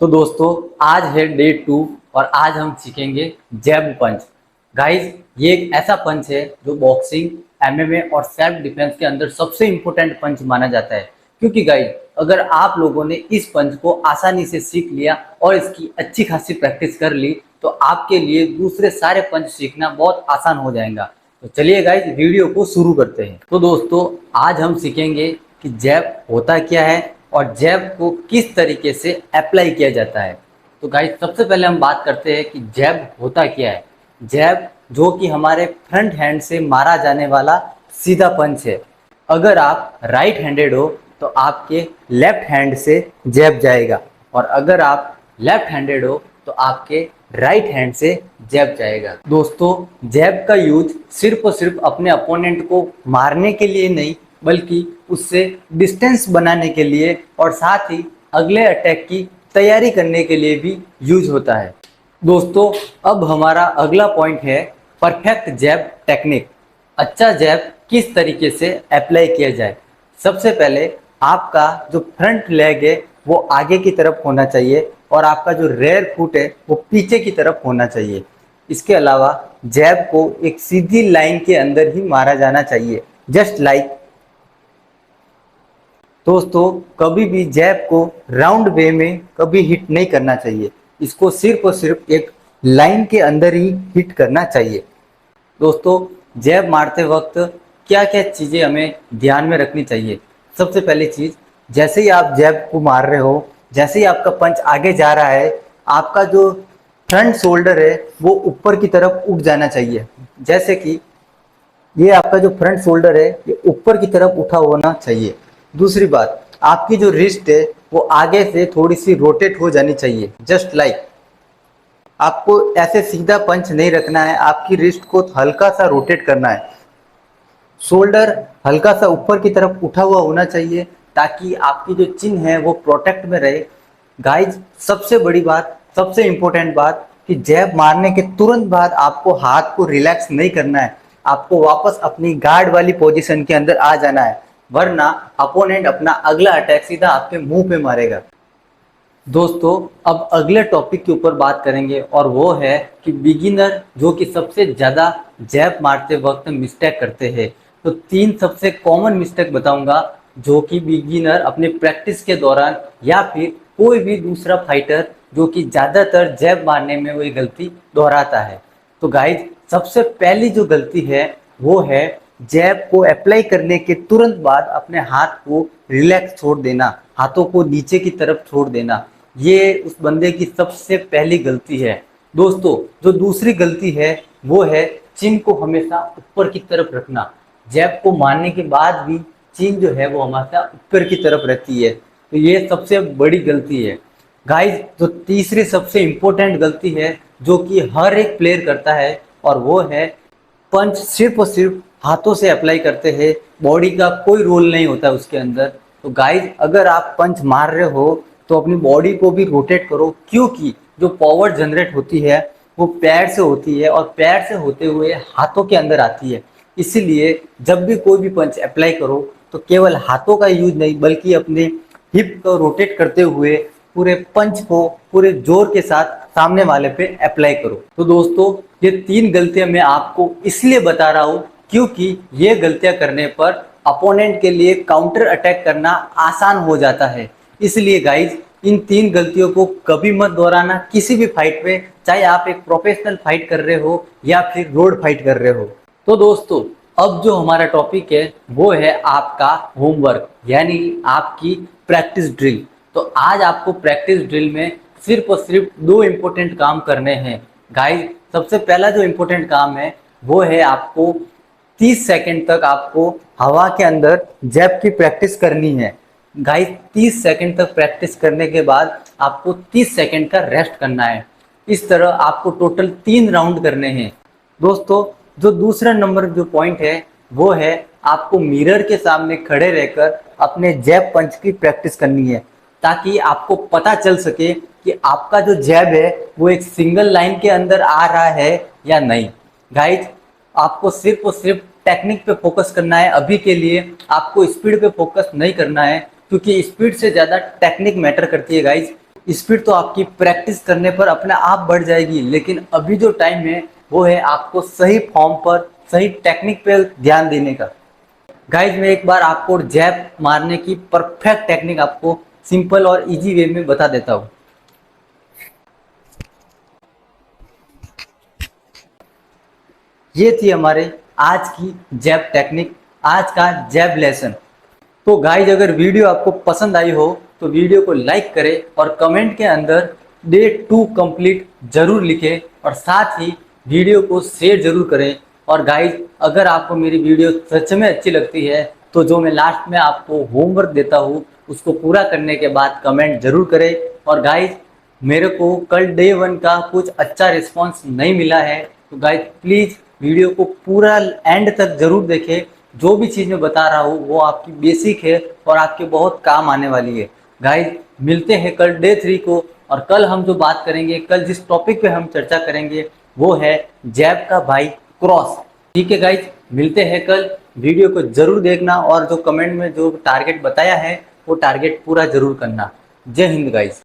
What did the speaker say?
तो दोस्तों आज है डे 2 और आज हम सीखेंगे जैब पंच। गाइस ये एक ऐसा पंच है जो बॉक्सिंग, एमएमए और सेल्फ डिफेंस के अंदर सबसे इम्पोर्टेंट पंच माना जाता है। क्योंकि गाइस अगर आप लोगों ने इस पंच को आसानी से सीख लिया और इसकी अच्छी खासी प्रैक्टिस कर ली तो आपके लिए दूसरे सारे पंच सीखना बहुत आसान हो जाएगा। तो चलिए गाइस वीडियो को शुरू करते हैं। तो दोस्तों आज हम सीखेंगे कि जैब होता क्या है और जैब को किस तरीके से अप्लाई किया जाता है। तो गाइस सबसे पहले हम बात करते हैं कि जैब होता क्या है। जैब जो कि हमारे फ्रंट हैंड से मारा जाने वाला सीधा पंच है। अगर आप राइट हैंडेड हो तो आपके लेफ्ट हैंड से जैब जाएगा और अगर आप लेफ्ट हैंडेड हो तो आपके राइट हैंड से जैब जाएगा। दोस्तों जैब का यूज सिर्फ और सिर्फ अपने अपोनेंट को मारने के लिए नहीं बल्कि उससे डिस्टेंस बनाने के लिए और साथ ही अगले अटैक की तैयारी करने के लिए भी यूज होता है। दोस्तों अब हमारा अगला पॉइंट है परफेक्ट जैब टेक्निक। अच्छा जैब किस तरीके से अप्लाई किया जाए। सबसे पहले आपका जो फ्रंट लेग है वो आगे की तरफ होना चाहिए और आपका जो रेयर फुट है वो पीछे की तरफ होना चाहिए। इसके अलावा जैब को एक सीधी लाइन के अंदर ही मारा जाना चाहिए, जस्ट लाइक। दोस्तों कभी भी जैब को राउंड वे में कभी हिट नहीं करना चाहिए, इसको सिर्फ और सिर्फ एक लाइन के अंदर ही हिट करना चाहिए। दोस्तों जैब मारते वक्त क्या क्या चीज़ें हमें ध्यान में रखनी चाहिए। सबसे पहली चीज़, जैसे ही आप जैब को मार रहे हो, जैसे ही आपका पंच आगे जा रहा है, आपका जो फ्रंट शोल्डर है वो ऊपर की तरफ उठ जाना चाहिए। जैसे कि ये आपका जो फ्रंट शोल्डर है ये ऊपर की तरफ उठा होना चाहिए। दूसरी बात, आपकी जो रिस्ट है वो आगे से थोड़ी सी रोटेट हो जानी चाहिए, जस्ट लाइक। आपको ऐसे सीधा पंच नहीं रखना है, आपकी रिस्ट को हल्का सा रोटेट करना है। शोल्डर हल्का सा ऊपर की तरफ उठा हुआ होना चाहिए ताकि आपकी जो चिन है वो प्रोटेक्ट में रहे। गाइज सबसे बड़ी बात, सबसे इंपॉर्टेंट बात कि जैब मारने के तुरंत बाद आपको हाथ को रिलैक्स नहीं करना है, आपको वापस अपनी गार्ड वाली पोजीशन के अंदर आ जाना है, वरना अपोनेंट अपना अगला अटैक सीधा आपके मुंह पे मारेगा। दोस्तों अब अगले टॉपिक के ऊपर बात करेंगे और वो है कि बिगिनर जो कि सबसे ज़्यादा जैब मारते वक्त मिस्टेक करते हैं। तो 3 सबसे कॉमन मिस्टेक बताऊंगा जो कि बिगिनर अपने प्रैक्टिस के दौरान या फिर कोई भी दूसरा फाइटर जो कि ज़्यादातर जैब मारने में वही गलती दोहराता है। तो गाइज सबसे पहली जो गलती है वो है जैब को अप्लाई करने के तुरंत बाद अपने हाथ को रिलैक्स छोड़ देना, हाथों को नीचे की तरफ छोड़ देना। ये उस बंदे की सबसे पहली गलती है। दोस्तों जो दूसरी गलती है वो है चिन को हमेशा ऊपर की तरफ रखना। जैब को मारने के बाद भी चिन जो है वो हमेशा ऊपर की तरफ रहती है, तो ये सबसे बड़ी गलती है। गाइस जो तीसरी सबसे इम्पोर्टेंट गलती है जो कि हर एक प्लेयर करता है और वो है पंच सिर्फ और सिर्फ हाथों से अप्लाई करते हैं, बॉडी का कोई रोल नहीं होता उसके अंदर। तो गाइज अगर आप पंच मार रहे हो तो अपनी बॉडी को भी रोटेट करो, क्योंकि जो पावर जनरेट होती है वो पैर से होती है और पैर से होते हुए हाथों के अंदर आती है। इसीलिए जब भी कोई भी पंच अप्लाई करो तो केवल हाथों का यूज नहीं बल्कि अपने हिप को रोटेट करते हुए पूरे पंच को पूरे जोर के साथ सामने वाले पे अप्लाई करो। तो दोस्तों ये 3 गलतियां मैं आपको इसलिए बता रहा हूँ क्योंकि ये गलतियां करने पर अपोनेंट के लिए काउंटर अटैक करना आसान हो जाता है। इसलिए गाइज इन 3 गलतियों को कभी मत दोहराना किसी भी फाइट में, चाहे आप एक प्रोफेशनल फाइट कर रहे हो या फिर रोड फाइट कर रहे हो। तो दोस्तों अब जो हमारा टॉपिक है वो है आपका होमवर्क, यानी आपकी प्रैक्टिस ड्रिल। तो आज आपको प्रैक्टिस ड्रिल में सिर्फ और सिर्फ 2 इम्पोर्टेंट काम करने हैं। गाइज सबसे पहला जो इम्पोर्टेंट काम है वो है आपको 30 सेकंड तक आपको हवा के अंदर जैब की प्रैक्टिस करनी है। गाइस 30 सेकंड तक प्रैक्टिस करने के बाद आपको 30 सेकंड का रेस्ट करना है। इस तरह आपको टोटल 3 राउंड करने हैं। दोस्तों जो दूसरा नंबर जो पॉइंट है वो है आपको मिरर के सामने खड़े रहकर अपने जैब पंच की प्रैक्टिस करनी है, ताकि आपको पता चल सके कि आपका जो जैब है वो एक सिंगल लाइन के अंदर आ रहा है या नहीं। गाइज आपको सिर्फ और सिर्फ टेक्निक पे फोकस करना है। अभी के लिए आपको स्पीड पे फोकस नहीं करना है, क्योंकि स्पीड से ज़्यादा टेक्निक मैटर करती है गाइज। स्पीड तो आपकी प्रैक्टिस करने पर अपने आप बढ़ जाएगी, लेकिन अभी जो टाइम है वो है आपको सही फॉर्म पर, सही टेक्निक पे ध्यान देने का। गाइज मैं एक बार आपको जैब मारने की परफेक्ट टेक्निक आपको सिंपल और इजी वे में बता देता हूँ। ये थी हमारे आज की जैब टेक्निक, आज का जैब लेसन। तो गाइज अगर वीडियो आपको पसंद आई हो तो वीडियो को लाइक करें और कमेंट के अंदर डे 2 कंप्लीट जरूर लिखें और साथ ही वीडियो को शेयर जरूर करें। और गाइज अगर आपको मेरी वीडियो सच में अच्छी लगती है तो जो मैं लास्ट में आपको होमवर्क देता हूँ उसको पूरा करने के बाद कमेंट जरूर करें। और गाइज मेरे को कल डे 1 का कुछ अच्छा रिस्पॉन्स नहीं मिला है, तो गाइज प्लीज़ वीडियो को पूरा एंड तक जरूर देखें। जो भी चीज़ मैं बता रहा हूँ वो आपकी बेसिक है और आपके बहुत काम आने वाली है। गाइज मिलते हैं कल डे 3 को, और कल हम जो बात करेंगे, कल जिस टॉपिक पे हम चर्चा करेंगे वो है जैब का भाई क्रॉस। ठीक है गाइज, मिलते हैं कल। वीडियो को जरूर देखना और जो कमेंट में जो टारगेट बताया है वो टारगेट पूरा जरूर करना। जय हिंद गाइज।